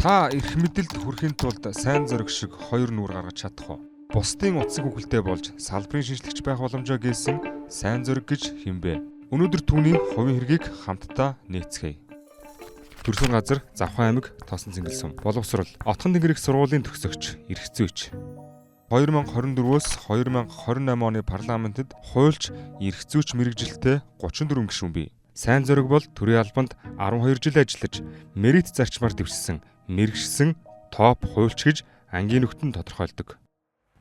Та эрх мэдэлд хүрэхийн тулд сайн зориг шиг хоёр нүур гаргаж чадах уу? Бусдын утсыг хөвгөлтэй болж салбарын шинжлэгч байх боломжоо гээсэн сайн зориг гэж хэмбэ. Өнөөдөр түүний хувийн хэргийг хамтдаа нээцгээе. Төрсөн газар Завхан аймаг Тоосон Цэнгэл сум. Боловсрол. Отхон тэнгэр их сургуулийн төгсөгч, эрхцөөч. 2024-өөс 2028 оны парламентод хуульч, эрхцөөч мэргэжилтэй 34 гишүүн бий. Сайн зориг бол төрийн албанд 12 жил ажиллаж, мерит зарчмаар дэвшсэн, мэргэшсэн топ хуульч гэж ангийн нөхдөд тодорхойлдог.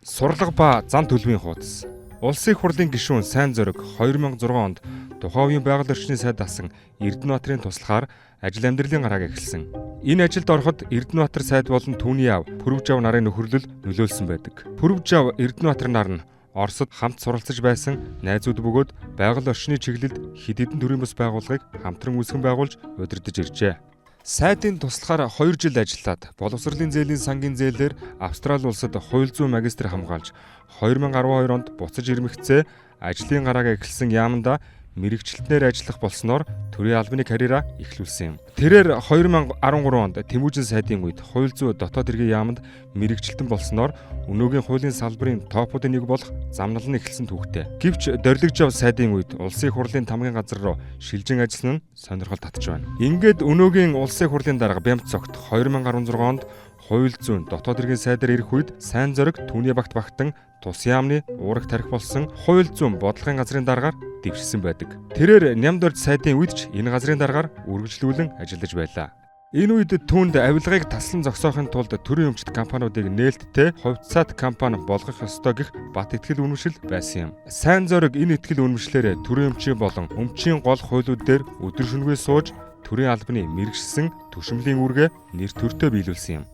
Сурлага ба зан төлөвийн хуудас. Улсын их хурлын гишүүн Сайн зориг 2006 онд тухайн үеийн байгаль орчны сайд асан Эрдэнэбаатарын туслахаар ажил амьдралын гарааг эхэлсэн. Энэ ажилд ороход Эрдэнэбаатар сайд болон түүний аав Пүрвжав нарын нөхөрлөл нөлөөлсөн байдаг. Пүрвжав Эрдэнэбаатар нар нь Оросд хамт суралцаж байсан найзууд бөгөөд байгаль орчны чиглэлд хэд хэдэн төрлийн бас байгууллагыг хамтран үүсгэн байгуулж удирдах иржээ. Сайдын туслахаар 2 жил ажиллаад боловсролын зээлийн сангийн зээлээр Австрали улсад хууль зүйн магистр хамгаалж 2012 онд буцаж ирмэгцээ ажлын гарааг эхэлсэн яаманда мэрэгчлэтнээр ажиллах болсноор төрийн албаны карьераа эхлүүлсэн юм. Тэрээр 2013 онд Тэмүүжин сайдын үед хууль зүйн дотоод хэргийн яамд мэрэгчлэтэн болсноор өнөөгийн хуулийн салбарын топуудын нэг болох замнал нь эхэлсэн түүхтэй. Гэвч Дорлогжав сайдын үед улсын их хурлын тамгын газар руу шилжин ажилласан нь сонирхол татж байна. Ингээд өнөөгийн улсын их хурлын дарга Бямт цогт 2016 онд хууль зүйн дотоод хэргийн сайдаар ирэх үед Сайн зориг түүний багт багтан тус яамны уурах тарих болсон хууль зүйн бодлогын газрын даргаар дэвшсэн байдаг. Тэрээр Нямдорж сайдын үед ч энэ газрын даргаар үргэлжлүүлэн ажиллаж байлаа. Энэ үед түүнд авилгыг таслан зогсоохын тулд төрийн өмчт компаниудыг нээлттэй хувьцаат компани болгох ёстой гэх бат итгэл үнэмшил байсан юм. Сайн зориг энэ итгэл үнэмшлээр төрийн өмчийн болон өмчийн гол хуулиуд дээр өдөр шөнөгүй сууж төрийн албаны мэргэшсэн түшимлийн үүргээ нэр төртөө биелүүлсэн юм.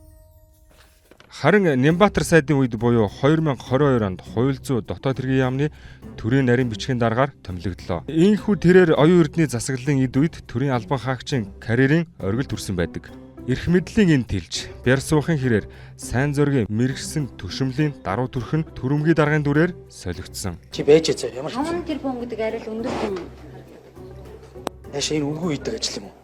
Харин Нямбатар сайдын үед буюу 2022 онд хууль зүйн дотоод хэргийн яамны төрийн нарийн бичгийн дараагаар томилогдлоо. Ийхүү тэрээр оюун эрдний засаглалын эд үед төрийн албан хаагчийн карьерийн оргил төрсөн байдаг. Эрх мэдлийн энэ тэлж, бяр суухын хэрээр Сайн зоригийн мэргэшсэн түшимлийн даруй төрх нь түрэмгий даргын дүрээр солигдсон. Чи байж зөө ямар ч. 5 тэрбум гэдэг арай л өндөр хүн. Яашаа энэ үгүй идэг ажил юм уу?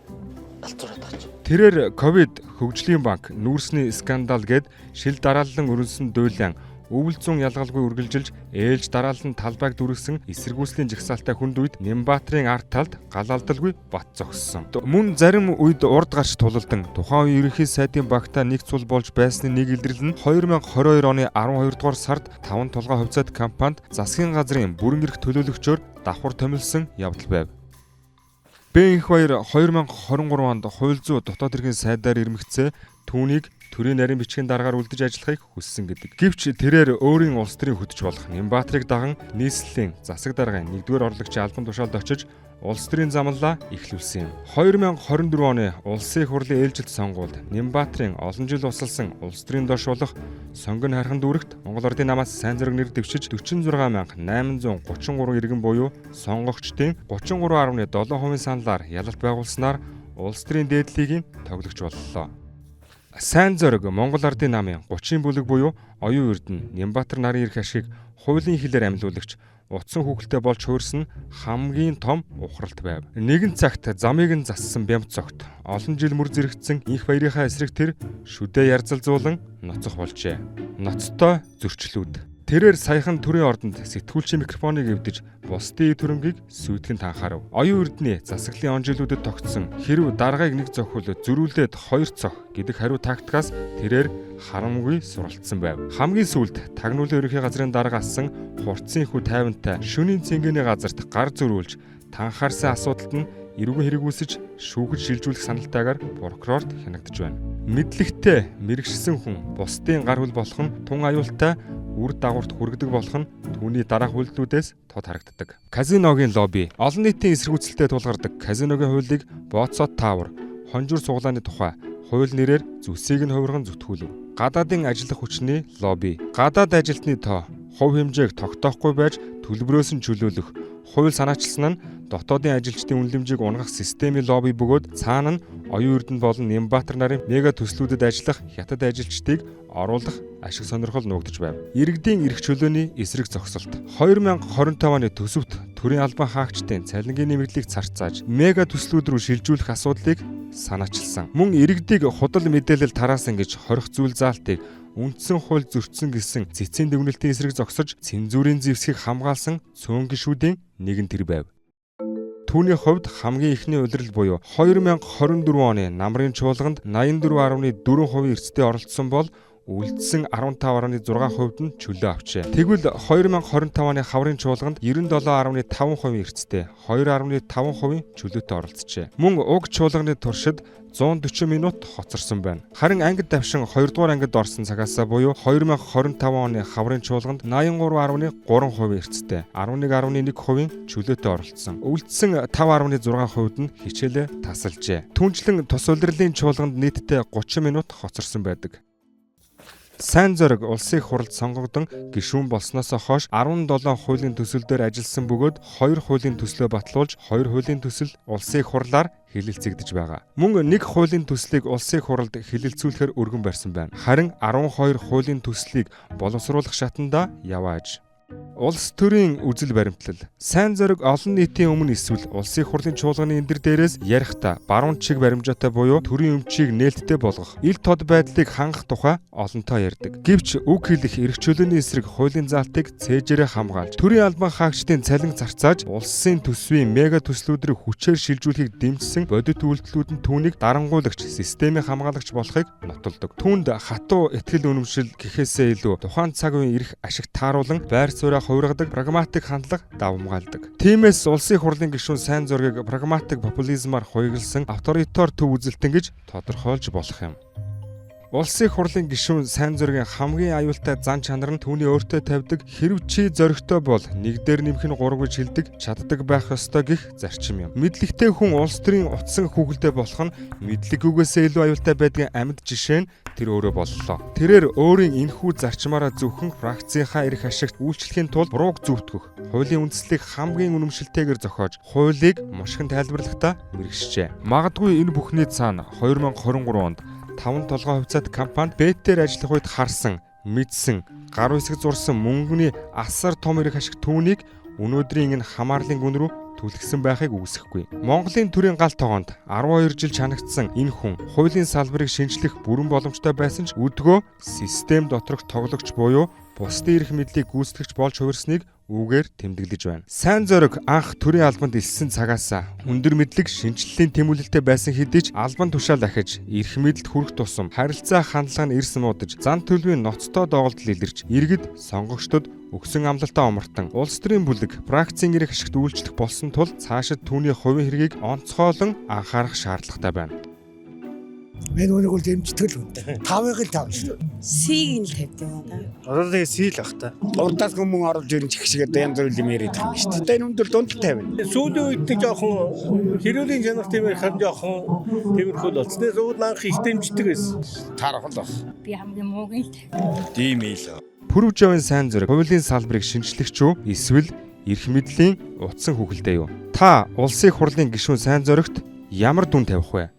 Галзуураад байгаа ч. Тэрээр ковид, хөгжлийн банк, нүүрсний скандал гээд шил дарааллан өрнсөн дуйлан өвөл зүүн ялгалгүй үргэлжилж ээлж дараалан талбайг дүргсэн эсэргүүцлийн жагсаалтай хүнд үед Нямбатарын ард талд гал алдалгүй бат зогссон. Мөн зарим үед урд гарч тулалдан тухайн үеийн ерөнхий сайдын багтаа нэг цул болж байсны нэг илэрлэл нь 2022 оны 12 дугаар сард 5 толгой хувьцаат компанид засгийн газрын бүрэн эрх төлөөлөгчөөр давхар томилсон явдал байв. Бэнх баяр 2023 онд хууль зүйн дотоод хэргийн сайдаар ирмэгцээ түүнийг төрийн нарийн бичгийн дараагаар үлдэж ажиллахыг хүссэн гэдэг. Гэвч тэрээр өөрийн улс төрийн хөтөч болох Нямбатарыг даган нийслэлийн засаг даргын 1-р орлогчийн албан тушаалд очиж улс төрийн замлаа эхлүүлсэн юм. 2024 оны улсын их хурлын ээлжилт сонгуульд Нямбатарын олон жил усалсан улс төрийн доош болох сонгон хархан дүүрэгт Монгол Ардын намаас Сайн зориг нэр дэвшиж 46833 иргэн буюу сонгогчдын 33.7% саналаар ялалт байгуулснаар улс төрийн дээдлийг тоглогч боллоо. Сайн зориг Монгол Ардын намын 30 бүлэг буюу оюун эрдэнэ Нямбатар нарын эрх ашгийг хуулийн хэлээр амьлуулагч утсан хүүхэлтэй болж хуурсан хамгийн том ухралт байв. Нэгэн цагт замыг нь зассан Бямт цогт олон жил мөр зэрэгцсэн инх баярынхаа эсрэг тэр шүдээ ярзалзуулан ноцох болжээ. Ноцтой зөрчлүүд. Тэрээр саяхан төрийн ордонд сэтгүүлчийн микрофоныг эвдэж бусдын төрөмгийг сүйтгэн танхаарав. Оюун эрдний засаглалын он жилүүдэд тогтсон хэрв даргаыг нэг зохиол зөрүүлээд 2 цох гэдэг хариу тактикаас тэрээр харамгүй суралцсан байв. Хамгийн сүүлд тагнуулын ерөнхий газрын дарга асан хурцын хүү тайвантай шөнийн цэнгэний газарт гар зөрүүлж танхаарсан асуудалд нь эрүүгэн хэрэгүүлсэж шүүхэд шилжүүлэх саналтайгаар прокурорт хянагдж байна. Мэдлэгтэй мэргэшсэн хүн бусдын гар хөл болох нь тун аюултай үр дагаварт хүргэдэг болох нь түүний дараах үйлдэлүүдээс тод харагддаг. Казиногийн лобби олон нийтийн эсэргүүцэлтэд тулгардаг казиногийн хуулийг Боцот Таавар хонжуур суглааны тухай хууль нэрээр зүсийг нь хувирган зүтгүүлв. Гадаадын ажиллах хүчний лобби гадаад ажилтны тоо хувь хэмжээг тогтоохгүй байж төлбөрөөс нь чөлөөлөх хууль санаачилсан нь дотоодын ажилчдын үнэлэмжийг унгах системийн лобби бөгөөд цаана нь оюун эрдэнэ болон Нямбатар нарын мега төслүүдэд ажиллах хятад ажилчдыг оруулах ашиг сонирхол нуугдж байв. Иргэдийн эрх чөлөөний эсрэг зогсолт 2025 оны төсөвт төрийн албан хаагчдын цалингийн нэмэгдлийг зарцааж мега төслүүд рүү шилжүүлэх асуудлыг санаачилсан. Мөн иргэдийг худал мэдээлэл тараасан гэж хорих зүйл заалтыг үндсэн хууль зөрчсөн гэсэн цэцэн дүгнэлтийн эсрэг зогсож цензурын зэвсгийг хамгаалсан цөөн гишүүдийн нэг нь тэр байв. Түүний хувьд хамгийн ихний улирал буюу 2024 оны намрын чуулганд 84.4% эрсдээ оролцсон бол үлдсэн 15.6% нь чөлөө авчээ. Тэгвэл 2025 оны хаврын чуулганд 97.5% эрсдээ 2.5% чөлөөтэй оролцжээ. Мөн уг чуулганы туршид 140 минут хоцорсон байна. Харин ангид давшин 2 дугаар ангид орсон цагаас буюу 2025 оны хаврын чуулганд 83.3% эрсдээ 11.1% чөлөөтэй оролцсон. Үлдсэн 5.6%-д нь хичээлээ тасалжээ. Түүнчлэн тус улирлын чуулганд нийтдээ 30 минут хоцорсон байдаг. Сайн зориг улсын их хурлд сонгогдсон гишүүн болсноос хойш 17 хуулийн төсөл дээр ажилласан бөгөөд 2 хуулийн төслөө батлуулж 2 хуулийн төсөл улсын их хурлаар хэлэлцэгдэж байгаа. Мөн 1 хуулийн төслийг улсын их хурлд хэлэлцүүлэхээр өргөн барьсан байна. Харин 12 хуулийн төслийг боловсруулах шатанда явааж. Улс төрийн үзэл баримтлал. Сайн зориг олон нийтийн өмнө эсвэл улсын их хурлын чуулганы эндэр дээрээс ярихдаа баруун чиг баримжаатай буюу төрийн өмчийг нээлттэй болгох, ил тод байдлыг хангах тухай олонтоо ярьдаг. Гэвч үг хэлэх эрх чөлөөний эсрэг хуулийн заалтыг цээжээрээ хамгаалж, төрийн албан хаагчдын цалин зарцааж, улсын төсвийн мега төслүүдийг хүчээр шилжүүлэхийг дэмжсэн бодит үйлдэлүүд нь түүнийг дарангуйлагч, системийн хамгаалагч болохыг нотолдог. Түүнд хатуу итгэл үнэмшил гэхээсээ илүү тухайн цаг үеийн эрх ашиг тааруулан байр суурь хувиргадаг прагматик хандлага давмгаалдаг. Тиймээс улсын их хурлын гишүүн сайн зургийг прагматик популизмаар хуйгалсан авторитар төв үзэлтэн гэж тодорхойлж болох юм. Улсын их хурлын гишүүн сайн зургийн хамгийн аюултай зан чанар нь түүний өөртөө тавьдаг хэрв чи зоригтой бол нэг дээр нэмэх нь 3 гэж хэлдэг чаддаг байх ёстой гэх зарчим юм. Мэдлэгтэй хүн улс төрийн утсан хүүхэлдэй болох нь мэдлэггүйгээсээ илүү аюултай байдгийн амьд жишээ нь тэр өөрөө боллоо. Тэрээр өөрийн энэхүү зарчмаараа зөвхөн фракцийнхаа эрх ашигт үйлчлэхийн тулд бурууг зөвтгөх, хуулийн үндслийг хамгийн үнэмшилтэйгээр зохиож, хуулийг мушгин тайлбарлахдаа мэргэшжээ. Магадгүй энэ бүхний цаана 2023 онд 5 толгой хувьцаат компанид бетээр ажиллах үед харсан, мэдсэн, гар үсэг зурсан мөнгөний асар том эрх ашиг түүнийг өнөөдрийн энэ хамаарлын гүн рүү түлхсэн байхыг үүсэхгүй. Монголын төрийн галт тогоонд 12 жил чанагдсан энэ хүн хуулийн салбарыг шинжлэх бүрэн боломжтой байсан ч өдгөө систем доторх тоглогч буюу бусдын эрх мэдлийг гүйцэтгэгч болж хувирсныг үүгээр тэмдэглэж байна. Сайн зориг анх төрийн албанд илсэн цагаас өндөр мэдлэг шинжиллийн тэмүүлэлтэй байсан хэдий ч албан тушаал ахиж, эрх мэдэлд хүрэх тусам харилцаа хандлага нь эрс муудаж, зан төлөвийн ноцтой доголдол илэрч, иргэд сонгогчдод өгсөн амлалтаа омартан, улс төрийн бүлэг фракцийн эрх ашигт үйлчлэх болсон тул цаашид түүний хувийн хэргийг онцгойлон анхаарах шаардлагатай байна. Мен өөрийгөө дэмждэг л үнтэй. 5-ыг л 5 шүү. Сийг нь л тавьдаг юм да. Одоо тэгээ сийл ах та. Урдаас хүмүүс орж ирэн чих шиг одоо янз бүрийн юм яриад байгаа юм шүү. Одоо энэ өндөр дунд тавина. Сүүлийн үед жоохон хэрүүлийн чанар тиймэр хан жоохон тиймэрхүү л болцсон. Сүүл анх их дэмждэг байсан. Тархал баг. Би хамгийн мууг нь Тийм ээ л. Пүрвжавын сайн зориг хуулийн салбарыг шинжлэх ч үү эсвэл эрх мэдлийн утсан хүүхэлдэй юу? Та улсын их хурлын гишүүн сайн зоригт ямар дүн тавих вэ?